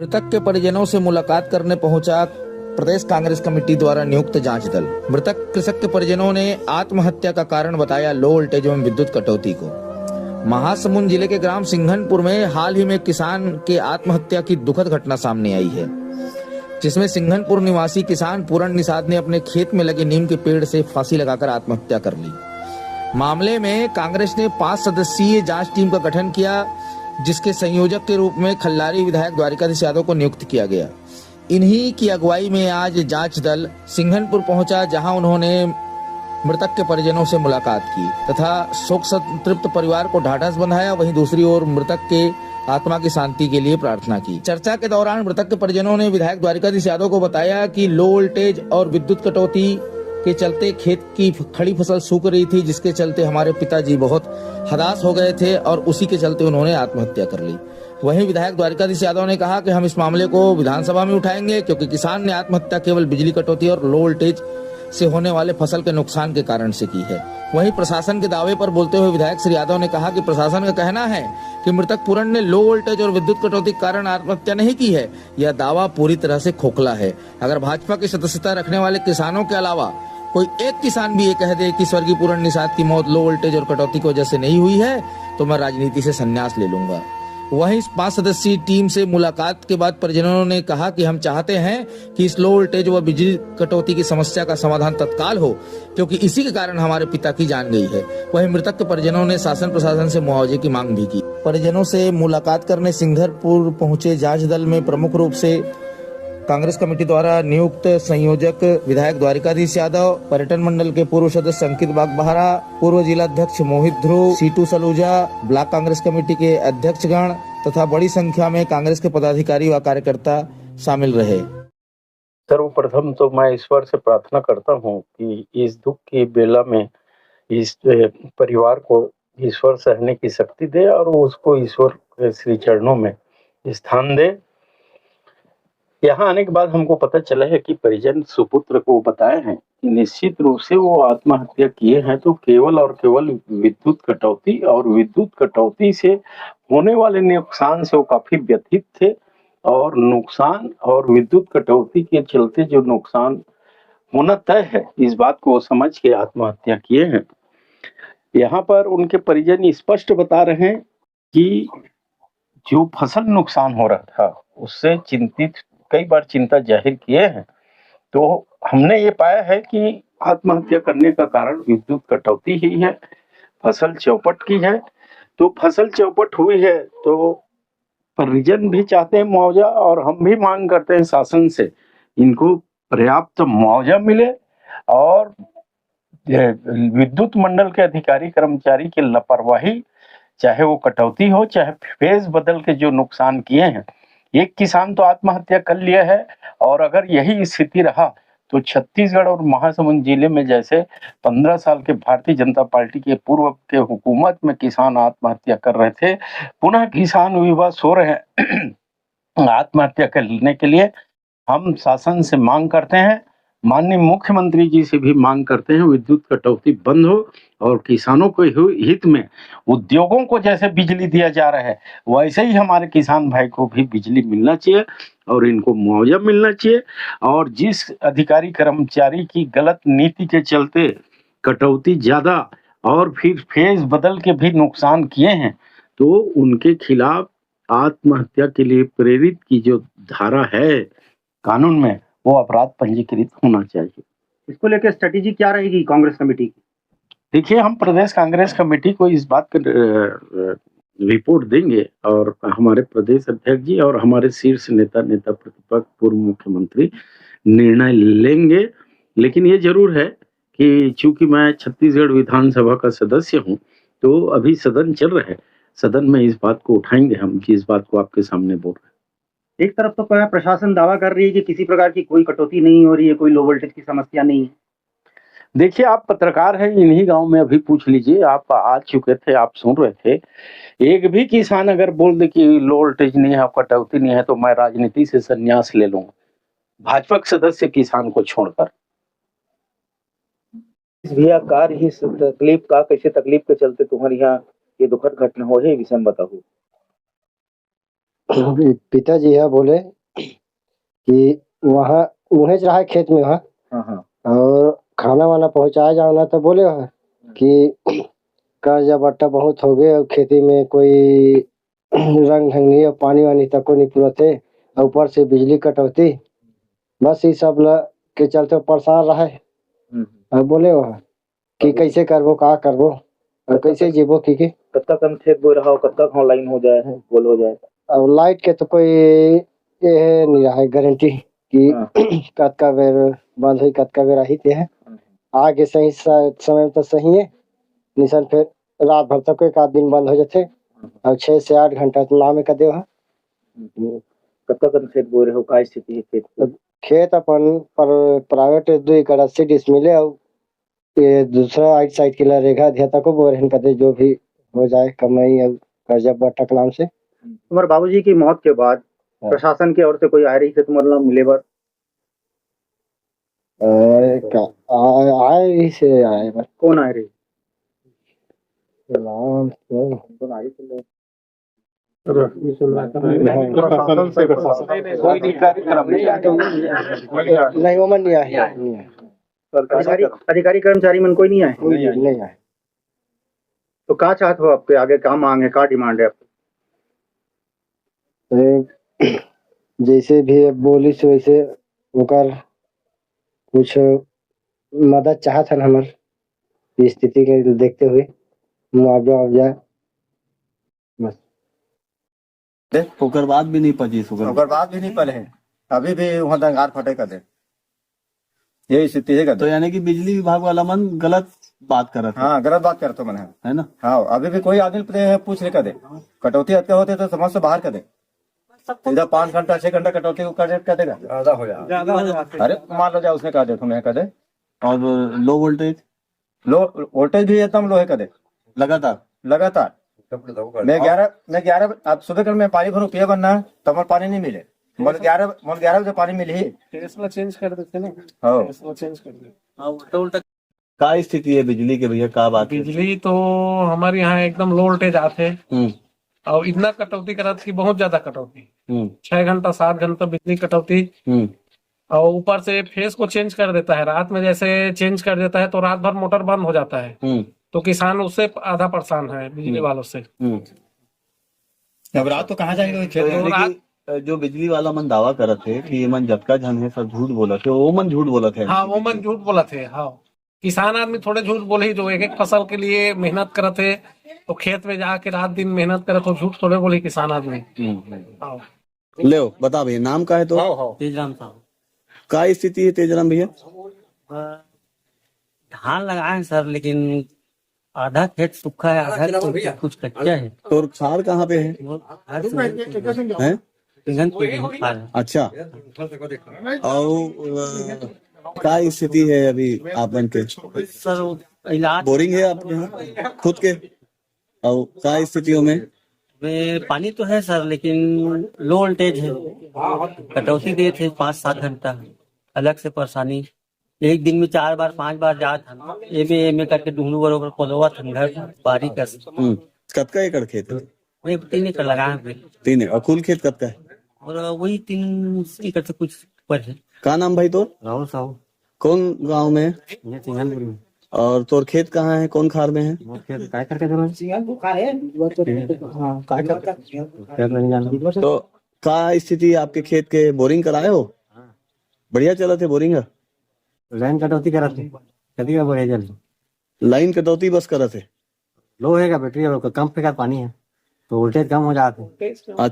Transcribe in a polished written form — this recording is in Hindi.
मृतक के परिजनों से मुलाकात करने पहुंचा प्रदेश कांग्रेस कमेटी द्वारा नियुक्त जांच दल। मृतक कृषक के परिजनों ने आत्महत्या का कारण बताया लो वोल्टेज एवं विद्युत कटौती को। महासमुंद जिले के ग्राम सिंघनपुर में हाल ही में किसान के आत्महत्या की दुखद घटना सामने आई है, जिसमें सिंघनपुर निवासी किसान पूरण निषाद ने अपने खेत में लगे नीम के पेड़ से फांसी लगाकर आत्महत्या कर ली। मामले में कांग्रेस ने 5 सदस्यीय जांच टीम का गठन किया, जिसके संयोजक के रूप में खल्लारी विधायक द्वारिकाधीश यादव को नियुक्त किया गया। इन्हीं की अगुवाई में आज जांच दल सिंघनपुर पहुंचा, जहां उन्होंने मृतक के परिजनों से मुलाकात की तथा शोक संतृप्त परिवार को ढाढ़स बंधाया। वहीं दूसरी ओर मृतक के आत्मा की शांति के लिए प्रार्थना की। चर्चा के दौरान मृतक के परिजनों ने विधायक द्वारिकाधीश यादव को बताया कि लो वोल्टेज और विद्युत कटौती के चलते खेत की खड़ी फसल सूख रही थी, जिसके चलते हमारे पिताजी बहुत हताश हो गए थे और उसी के चलते उन्होंने आत्महत्या कर ली। वहीं विधायक द्वारिकाधीश यादव ने कहा कि हम इस मामले को विधानसभा में उठाएंगे, क्योंकि किसान ने आत्महत्या केवल बिजली कटौती और लो वोल्टेज से होने वाले फसल के नुकसान के कारण से की है। वहीं प्रशासन के दावे पर बोलते हुए विधायक श्री यादव ने कहा कि प्रशासन का कहना है कि मृतक पूरण ने लो वोल्टेज और विद्युत कटौती के कारण आत्महत्या नहीं की है। यह दावा पूरी तरह से खोखला है। अगर भाजपा की सदस्यता रखने वाले किसानों के अलावा कोई एक किसान भी ये कह दे कि स्वर्गीय पूरण निषाद की मौत लो वोल्टेज और कटौती की वजह से नहीं हुई है, तो मैं राजनीति से संन्यास ले लूंगा। वहीं 5 सदस्यीय टीम से मुलाकात के बाद परिजनों ने कहा कि हम चाहते हैं कि इस लो वोल्टेज व बिजली कटौती की समस्या का समाधान तत्काल हो, क्योंकि इसी के कारण हमारे पिता की जान गई है। वहीं मृतक के परिजनों ने शासन प्रशासन से मुआवजे की मांग भी की। परिजनों से मुलाकात करने सिंघनपुर पहुंचे जांच दल में प्रमुख रूप से कांग्रेस कमेटी द्वारा नियुक्त संयोजक विधायक द्वारिकाधीश यादव, पर्यटन मंडल के पूर्व सदस्य अंकित बागबहरा, पूर्व जिला अध्यक्ष मोहित ध्रुव, सीटू सलूजा, ब्लॉक कांग्रेस कमेटी के अध्यक्षगण तथा बड़ी संख्या में कांग्रेस के पदाधिकारी व कार्यकर्ता शामिल रहे। सर्वप्रथम तो मैं ईश्वर से प्रार्थना करता हूं कि इस दुख की बेला में इस परिवार को ईश्वर सहने की शक्ति दे और उसको ईश्वर के श्री चरणों में स्थान दे। यहाँ आने के बाद हमको पता चला है कि परिजन सुपुत्र को बताए हैं कि निश्चित रूप से वो आत्महत्या किए हैं तो केवल और केवल विद्युत कटौती और विद्युत कटौती से होने वाले नुकसान से वो काफी व्यथित थे और नुकसान और विद्युत कटौती के चलते जो नुकसान होना तय है, इस बात को समझ के आत्महत्या किए हैं। यहाँ पर उनके परिजन स्पष्ट बता रहे हैं कि जो फसल नुकसान हो रहा था उससे चिंतित, कई बार चिंता जाहिर किए हैं, तो हमने ये पाया है कि आत्महत्या करने का कारण विद्युत कटौती ही है, फसल चौपट की है। तो फसल चौपट हुई है तो परिजन भी चाहते हैं मुआवजा और हम भी मांग करते हैं शासन से इनको पर्याप्त मुआवजा मिले और विद्युत मंडल के अधिकारी कर्मचारी की लापरवाही, चाहे वो कटौती हो चाहे फेज बदल के जो नुकसान किए हैं। एक किसान तो आत्महत्या कर लिया है और अगर यही स्थिति रहा तो छत्तीसगढ़ और महासमुंद जिले में जैसे 15 साल के भारतीय जनता पार्टी के पूर्व के हुकूमत में किसान आत्महत्या कर रहे थे, पुनः किसान विवश हो रहे हैं आत्महत्या करने के लिए। हम शासन से मांग करते हैं, माननीय मुख्यमंत्री जी से भी मांग करते हैं, विद्युत कटौती बंद हो और किसानों के हित में उद्योगों को जैसे बिजली दिया जा रहा है वैसे ही हमारे किसान भाई को भी बिजली मिलना चाहिए और इनको मुआवजा मिलना चाहिए। और जिस अधिकारी कर्मचारी की गलत नीति के चलते कटौती ज्यादा और फिर फेज बदल के भी नुकसान किए हैं, तो उनके खिलाफ आत्महत्या के लिए प्रेरित की जो धारा है कानून में, वो अपराध पंजीकृत होना चाहिए। इसको लेकर स्ट्रेटेजी क्या रहेगी कांग्रेस कमेटी की? देखिए, हम प्रदेश कांग्रेस कमेटी को इस बात का रिपोर्ट देंगे और हमारे प्रदेश अध्यक्ष जी और हमारे शीर्ष नेता प्रतिपक्ष पूर्व मुख्यमंत्री निर्णय लेंगे। लेकिन ये जरूर है कि चूंकि मैं छत्तीसगढ़ विधानसभा का सदस्य हूं, तो अभी सदन चल रहा है, सदन में इस बात को उठाएंगे हम, जिस बात को आपके सामने बोल रहे हैं। एक तरफ तो प्रशासन दावा कर रही है कि किसी प्रकार की कोई कटौती नहीं हो रही है, कोई लो वोल्टेज की समस्या नहीं है। देखिए, आप पत्रकार हैं, इन्हीं गांव में अभी पूछ लीजिए, आप आ चुके थे, आप सुन रहे थे। एक भी किसान अगर बोल दे कि लो वोल्टेज नहीं है, कटौती नहीं है, तो मैं राजनीति से संन्यास ले लूंगा, भाजपा के सदस्य किसान को छोड़कर। भैया कार ही तकलीफ का कैसे तकलीफ के चलते तुम्हारे यहाँ ये दुखद घटना हो है, विषय बताओ। पिताजी है बोले कि वहाँ उहेज रहा है खेत में वहाँ हाँ हाँ और खाना वाना पहुँचाया जाओ ना, तो बोले वहाँ कि कर्जा बट्टा बहुत हो गए और खेती में कोई रंग ढंग नहीं और पानी वानी तक को नहीं पूरा थे और ऊपर से बिजली कटौती, बस ये सब के चलते परेशान रहा है। और बोले वहाँ कि कैसे करबो का करबो और कैसे जीवो की कब तक हम खेत बो रहा हो, कब तक ऑनलाइन हो जाए, बोल हो जाए। अब लाइट के तो कोई ये नहीं रहा है गारंटी कि कतका बेर बंद हुई कतका बेर रही थे आगे सही समय तो सही है, निशन फिर रात भर तक एक आध दिन बंद हो जाते और 6 से 8 घंटा तो नाम का देव है। कब तक हम खेत बो रहे हो, का स्थिति है खेत? खेत अपन पर प्राइवेट 2 एकड़ 80 डिसमिल है और ये दूसरा आइट साइड के लिए रेखा ध्याता को बोरहन कहते जो भी हो जाए कमाई और कर्जा बट्टा नाम से। तुम्हारे बाबूजी की मौत के बाद प्रशासन की ओर से कोई आ रही है तुम्हारे मिले बार? आए से आए बस कौन आ रही? नाम कौन आई थी? नहीं वो मन नहीं आया, अधिकारी कर्मचारी मन कोई नहीं आए? नहीं आए। तो क्या चाहते हो, आपके आगे क्या मांग है, क्या डिमांड है आपकी? जैसे भी बोली से वैसे उनकर कुछ मदद चाहत हन हमर स्थिति के देखते हुए मुआवजा ओकर बाद भी नहीं पची ओकर बाद भी नहीं पले हैं, अभी भी वहाँ दंगार फटे कर दे, यही स्थिति है। तो यानी कि बिजली विभाग वाला मन गलत बात करत है। हाँ गलत बात करते मन है ना। हाँ अभी भी कोई आदमी पूछ ले कर दे, कटौती हत्या होते तो समाज से बाहर कर दे, इधर 5 घंटा 6 घंटा कटौती को कर देगा, ज्यादा हो जाए। अरे मान लो जाए उसने कहा दे तुम्हें कर दे। और लो वोल्टेज भी एकदम लोहे कर दे लगातार। मैं 11 अब सुबह कर मैं पानी भरूं पिए बनना तो हमारे पानी नहीं मिले, मोल 11 बजे पानी मिली ही चेंज कर देते ना। हाँ चेंज कर दे। उल्टा का स्थिति है बिजली के भैया, का बात है? बिजली तो हमारे यहाँ एकदम लो वोल्टेज आते और इतना कटौती करत की बहुत ज्यादा कटौती, 6 घंटा 7 घंटा बिजली कटौती और ऊपर से फेस को चेंज कर देता है। रात में जैसे चेंज कर देता है तो रात भर मोटर बंद हो जाता है, तो किसान उससे आधा परेशान है बिजली वालों से। अब रात तो कहाँ जाएंगे तो जो बिजली वाला मन दावा करत है कि ये मन जतका झन है सब झूठ बोलत है, वो मन झूठ बोलत है। हाँ वो मन झूठ बोलत है। हाँ किसान आदमी थोड़े झूठ बोले ही, जो एक एक फसल के लिए मेहनत करत है तो खेत में जाके रात दिन मेहनत करे तो झूठ थोड़े बोले किसान आदमी। ले बता भैया नाम का है तो? तेजराम साहब। का स्थिति है तेजराम भैया? धान लगाए हैं सर, लेकिन आधा खेत सूखा है, आधा कुछ कच्चा है। तो खार कहाँ पे है? अच्छा और का स्थिति है अभी आपन के? सर इलाज बोरिंग है आपके यहाँ खुद के? और का स्थितियों में पानी तो है सर, लेकिन लो वोल्टेज है, कटौती दे थे 5-7 घंटा, अलग से परेशानी। एक दिन में 4 बार 5 बार जात हन एमे करके ढूंढू बरोबर पलोवा घर बारी कर। कतका एकड़ खेत है? 3 एकड़ लगाए हुए। 3 और कुल खेत कतका है? और वही 3 एकड़ से कुछ पर है। का नाम भाई तो? राहुल साहब। कौन गांव में? ये सिंघनपुर में। और तोर खेत कहाँ है, कौन खार में है? तो का स्थिति आपके खेत के? बोरिंग कराए हो? बढ़िया चला थे बोरिंग? लाइन कटौती करा थे, कभी का बढ़िया चल। लाइन कटौती बस करा थे? लो है का बैटरी और कम पे का पानी है तो वोल्टेज कम हो जाते। अच्छा।